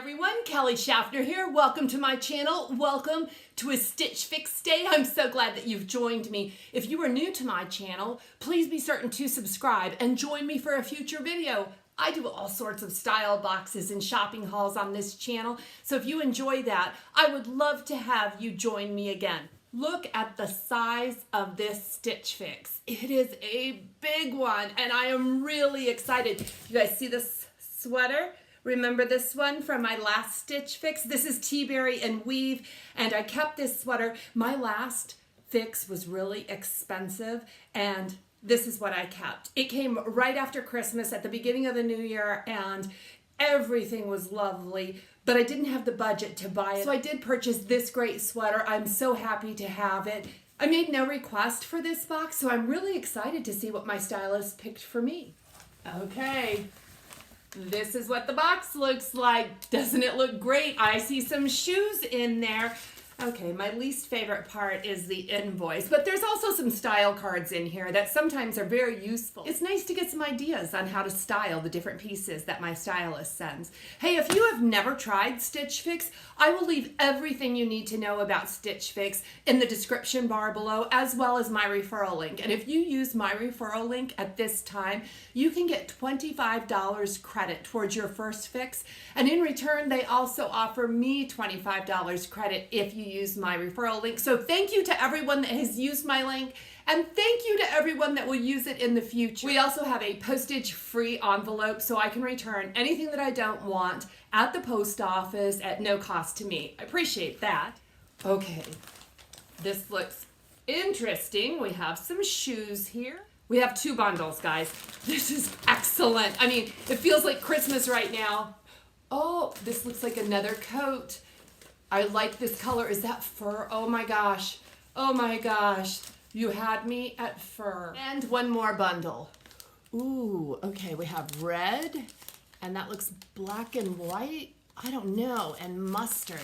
everyone, Kelly Schaffner here. Welcome to my channel. Welcome to a Stitch Fix Day. I'm so glad that you've joined me. If you are new to my channel, please be certain to subscribe and join me for a future video. I do all sorts of style boxes and shopping hauls on this channel, so if you enjoy that, I would love to have you join me again. Look at the size of this Stitch Fix. It is a big one, and I am really excited. You guys see this sweater? Remember this one from my last Stitch Fix? This is Tea-Berry and Weave, and I kept this sweater. My last fix was really expensive, and this is what I kept. It came right after Christmas at the beginning of the new year, and everything was lovely, but I didn't have the budget to buy it. So I did purchase this great sweater. I'm so happy to have it. I made no request for this box, so I'm really excited to see what my stylist picked for me. Okay. This is what the box looks like. Doesn't it look great? I see some shoes in there. Okay, my least favorite part is the invoice, but there's also some style cards in here that sometimes are very useful. It's nice to get some ideas on how to style the different pieces that my stylist sends. Hey, if you have never tried Stitch Fix, I will leave everything you need to know about Stitch Fix in the description bar below, as well as my referral link. And if you use my referral link at this time, you can get $25 credit towards your first fix. And in return, they also offer me $25 credit if you use my referral link. So thank you to everyone that has used my link, and thank you to everyone that will use it in the future. We also have a postage-free envelope, so I can return anything that I don't want at the post office at no cost to me. I appreciate that. Okay, this looks interesting. We have some shoes here. We have two bundles, guys. This is excellent. I mean, it feels like Christmas right now. Oh, this looks like another coat. I like this color. Is that fur? Oh my gosh. Oh my gosh. You had me at fur. And one more bundle. Ooh, okay, we have red, and that looks black and white. I don't know, and mustard.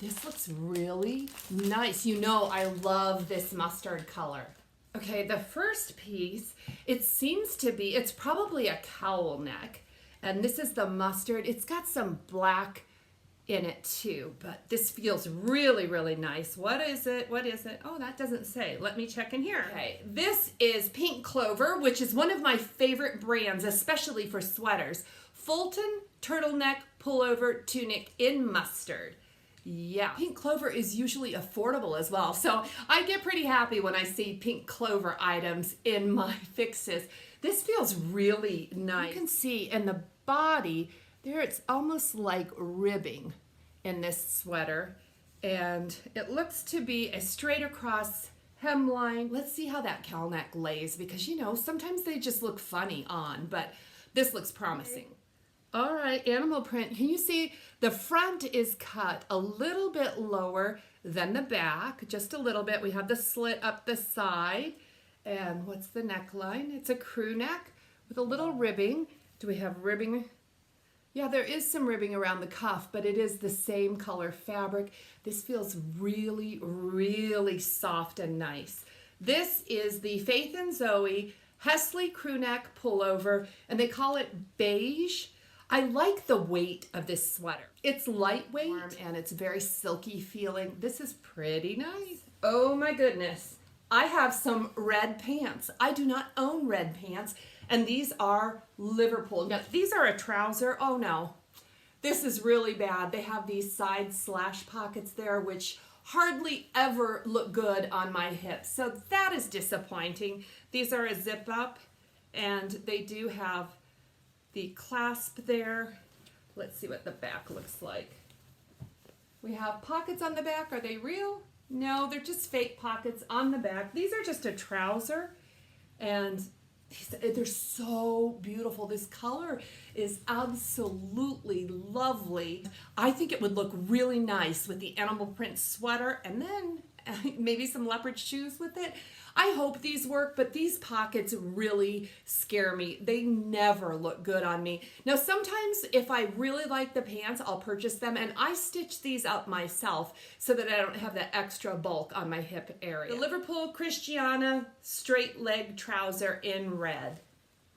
This looks really nice. You know I love this mustard color. Okay, the first piece, it seems to be, it's probably a Cowlneck, and this is the mustard. It's got some black in it too, but this feels really, really nice. What is it? What is it? Oh, that doesn't say. Let me check in here. Okay, this is Pink Clover, which is one of my favorite brands, especially for sweaters. Fulton turtleneck pullover tunic in mustard. Yeah, Pink Clover is usually affordable as well, so I get pretty happy when I see Pink Clover items in my fixes. This feels really nice. You can see in the body there, it's almost like ribbing in this sweater, and it looks to be a straight across hemline. Let's see how that Cowlneck lays, because you know, sometimes they just look funny on, but this looks promising. All right, animal print. Can you see the front is cut a little bit lower than the back, just a little bit. We have the slit up the side, and what's the neckline? It's a crew neck with a little ribbing. Do we have ribbing? Yeah, there is some ribbing around the cuff, but it is the same color fabric. This feels really, really soft and nice. This is the Faith and Zoe Hesley Crewneck pullover, and they call it beige. I like the weight of this sweater. It's lightweight and it's very silky feeling. This is pretty nice. Oh my goodness. I have some red pants. I do not own red pants, and these are Liverpool. Now, these are a trouser. Oh no, this is really bad. They have these side slash pockets there, which hardly ever look good on my hips. So that is disappointing. These are a zip up, and they do have the clasp there. Let's see what the back looks like. We have pockets on the back. Are they real? No, they're just fake pockets on the back. These are just a trouser, and they're so beautiful. This color is absolutely lovely. I think it would look really nice with the animal print sweater, and then maybe some leopard shoes with it. I hope these work, but these pockets really scare me. They never look good on me. Now, sometimes if I really like the pants, I'll purchase them, and I stitch these up myself so that I don't have that extra bulk on my hip area. The Liverpool Christiana straight leg trouser in red.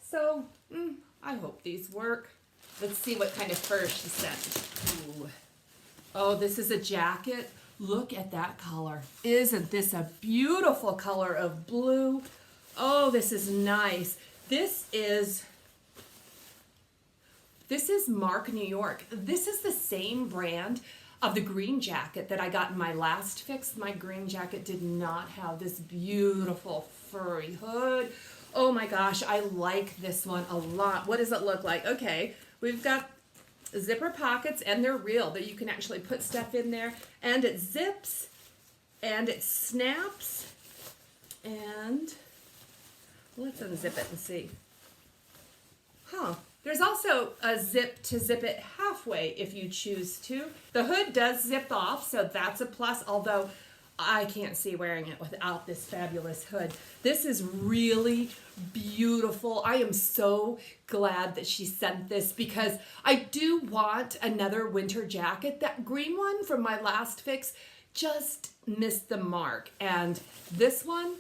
So, I hope these work. Let's see what kind of fur she sent. Ooh. Oh, this is a jacket. Look at that color. Isn't this a beautiful color of blue? Oh, this is nice. This is Mark New York. This is the same brand of the green jacket that I got in my last fix. My green jacket did not have this beautiful furry hood. Oh my gosh, I like this one a lot. What does it look like? Okay, we've got zipper pockets, and they're real, that you can actually put stuff in there, and it zips and it snaps. And let's unzip it and see. There's also a zip to zip it halfway if you choose to. The hood does zip off, so that's a plus, although I can't see wearing it without this fabulous hood. This is really beautiful. I am so glad that she sent this because I do want another winter jacket. That green one from my last fix just missed the mark. And this one,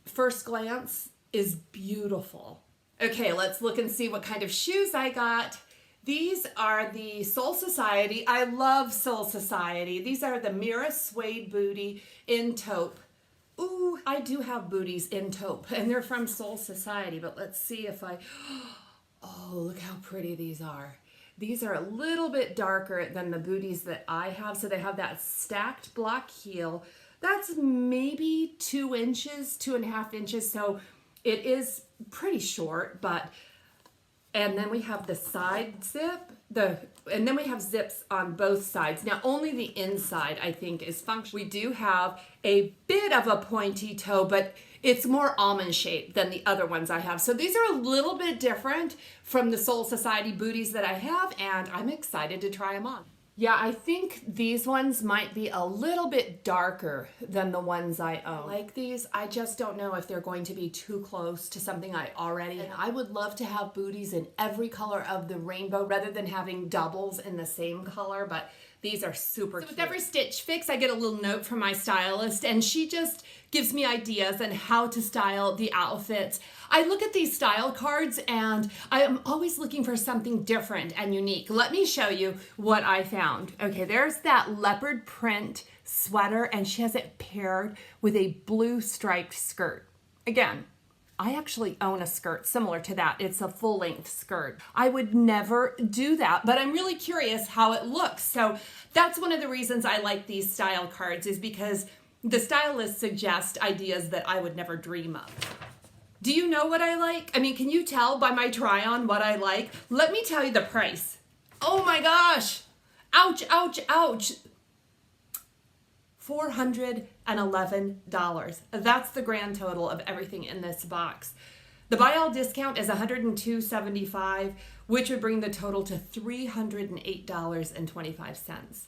first glance, is beautiful. Okay, let's look and see what kind of shoes I got. These are the Soul Society. I love Soul Society. These are the Mira Suede Booty in taupe. Ooh, I do have booties in taupe, and they're from Soul Society, but let's see if I... Oh, look how pretty these are. These are a little bit darker than the booties that I have, so they have that stacked block heel. That's maybe 2 inches, 2.5 inches, so it is pretty short, but... And then we have the side zip, and then we have zips on both sides. Now, only the inside, I think, is functional. We do have a bit of a pointy toe, but it's more almond shaped than the other ones I have. So these are a little bit different from the Soul Society booties that I have, and I'm excited to try them on. Yeah, I think these ones might be a little bit darker than the ones I own. I like these. I just don't know if they're going to be too close to something I already have. I would love to have booties in every color of the rainbow rather than having doubles in the same color, but these are super cute. With every stitch fix, I get a little note from my stylist, and she just gives me ideas on how to style the outfits. I look at these style cards, and I am always looking for something different and unique. Let me show you what I found. Okay, there's that leopard print sweater, and she has it paired with a blue striped skirt. Again, I actually own a skirt similar to that. It's a full-length skirt. I would never do that, but I'm really curious how it looks. So that's one of the reasons I like these style cards, is because the stylists suggest ideas that I would never dream of. Do you know what I like? I mean, can you tell by my try-on what I like? Let me tell you the price. Oh my gosh. Ouch, ouch, ouch. $411. That's the grand total of everything in this box. The buy all discount is $102.75, which would bring the total to $308.25.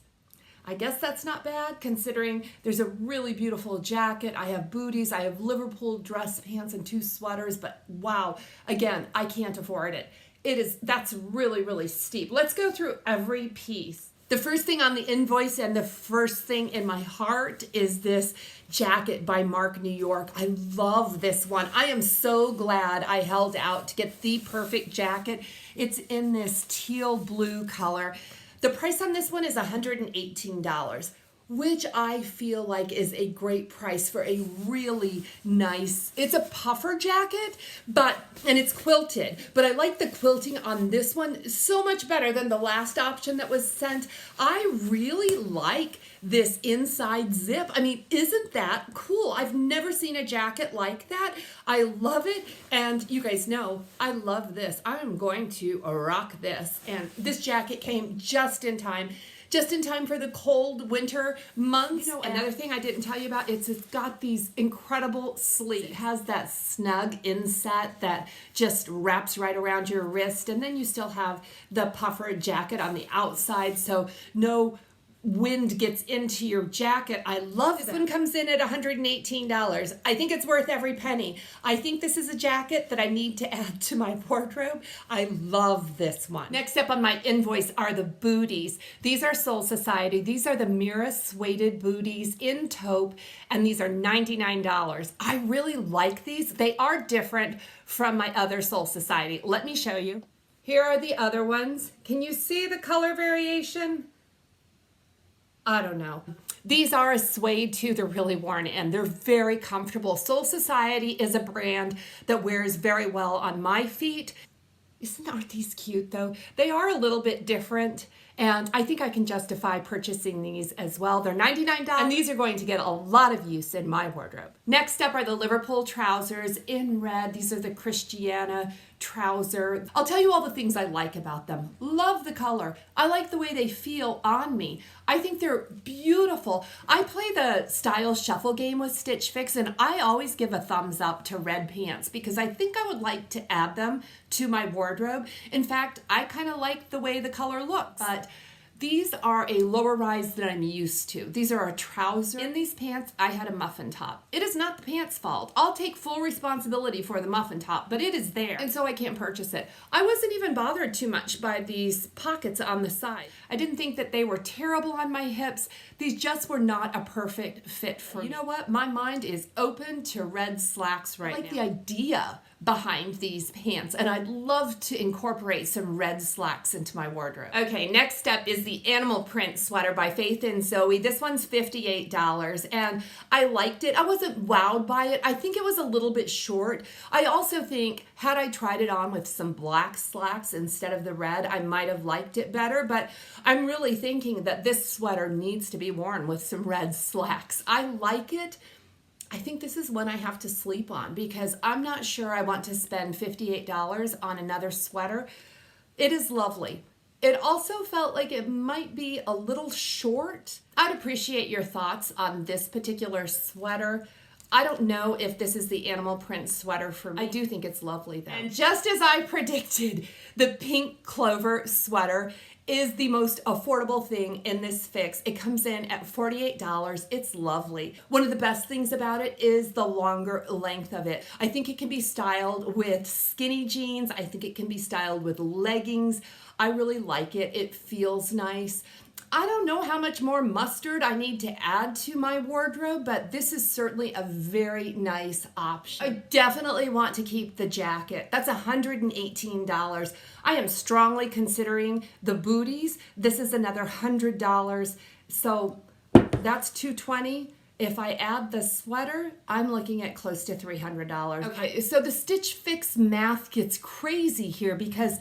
I guess that's not bad, considering there's a really beautiful jacket. I have booties, I have Liverpool dress pants and 2 sweaters, but wow, again, I can't afford it. That's really, really steep. Let's go through every piece. The first thing on the invoice and the first thing in my heart is this jacket by Mark New York. I love this one. I am so glad I held out to get the perfect jacket. It's in this teal blue color. The price on this one is $118, which I feel like is a great price for a really nice, it's a puffer jacket, and it's quilted, but I like the quilting on this one so much better than the last option that was sent. I really like this inside zip. I mean, isn't that cool? I've never seen a jacket like that. I love it, and you guys know I love this. I'm going to rock this, and this jacket came just in time for the cold winter months. You know, another thing I didn't tell you about, it's got these incredible sleeves. It has that snug inset that just wraps right around your wrist, and then you still have the puffer jacket on the outside, so no wind gets into your jacket. I love this one. Comes in at $118. I think it's worth every penny. I think this is a jacket that I need to add to my wardrobe. I love this one. Next up on my invoice are the booties. These are Soul Society. These are the Mira Suede booties in taupe, and these are $99. I really like these. They are different from my other Soul Society. Let me show you. Here are the other ones. Can you see the color variation? I don't know. These are a suede too. They're really worn in. They're very comfortable. Soul Society is a brand that wears very well on my feet. Aren't these cute though? They are a little bit different, and I think I can justify purchasing these as well. They're $99, and these are going to get a lot of use in my wardrobe. Next up are the Liverpool trousers in red. These are the Christiana trouser. I'll tell you all the things I like about them. Love the color. I like the way they feel on me. I think they're beautiful. I play the style shuffle game with Stitch Fix, and I always give a thumbs up to red pants because I think I would like to add them to my wardrobe. In fact, I kind of like the way the color looks, but these are a lower rise than I'm used to. These are a trouser. In these pants, I had a muffin top. It is not the pants' fault. I'll take full responsibility for the muffin top, but it is there, and so I can't purchase it. I wasn't even bothered too much by these pockets on the side. I didn't think that they were terrible on my hips. These just were not a perfect fit for me. You know what? My mind is open to red slacks right now. I like the idea behind these pants, and I'd love to incorporate some red slacks into my wardrobe. Okay, next up is the animal print sweater by Faith and Zoe. This one's $58, and I liked it. I wasn't wowed by it. I think it was a little bit short. I also think had I tried it on with some black slacks instead of the red, I might have liked it better, but I'm really thinking that this sweater needs to be worn with some red slacks. I like it. I think this is one I have to sleep on because I'm not sure I want to spend $58 on another sweater. It is lovely. It also felt like it might be a little short. I'd appreciate your thoughts on this particular sweater. I don't know if this is the animal print sweater for me. I do think it's lovely though. And just as I predicted, the pink clover sweater is the most affordable thing in this fix. It comes in at $48. It's lovely. One of the best things about it is the longer length of it. I think it can be styled with skinny jeans. I think it can be styled with leggings. I really like it. It feels nice. I don't know how much more mustard I need to add to my wardrobe, but this is certainly a very nice option. I definitely want to keep the jacket. That's $118. I am strongly considering the Booties. This is another $100. So that's $220. If I add the sweater, I'm looking at close to $300. Okay, so the Stitch Fix math gets crazy here because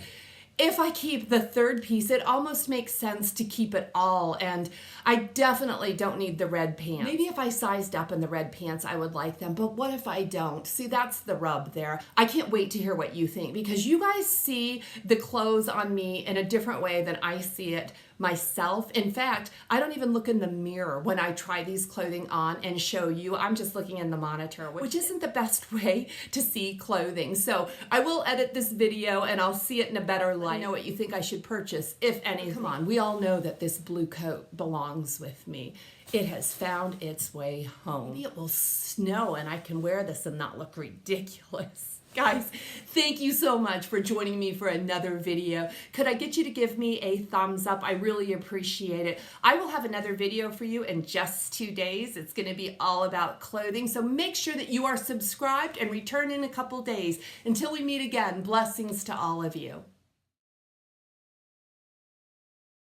if I keep the third piece, it almost makes sense to keep it all, and I definitely don't need the red pants. Maybe if I sized up in the red pants, I would like them, but what if I don't? See, that's the rub there. I can't wait to hear what you think because you guys see the clothes on me in a different way than I see it myself. In fact, I don't even look in the mirror when I try these clothing on and show you. I'm just looking in the monitor, which isn't the best way to see clothing. So I will edit this video and I'll see it in a better light. I know what you think I should purchase, if any. Come on, we all know that this blue coat belongs with me. It has found its way home. Maybe it will snow and I can wear this and not look ridiculous. Guys, thank you so much for joining me for another video. Could I get you to give me a thumbs up? I really appreciate it. I will have another video for you in just 2 days. It's going to be all about clothing, so make sure that you are subscribed and return in a couple days. Until we meet again, blessings to all of you.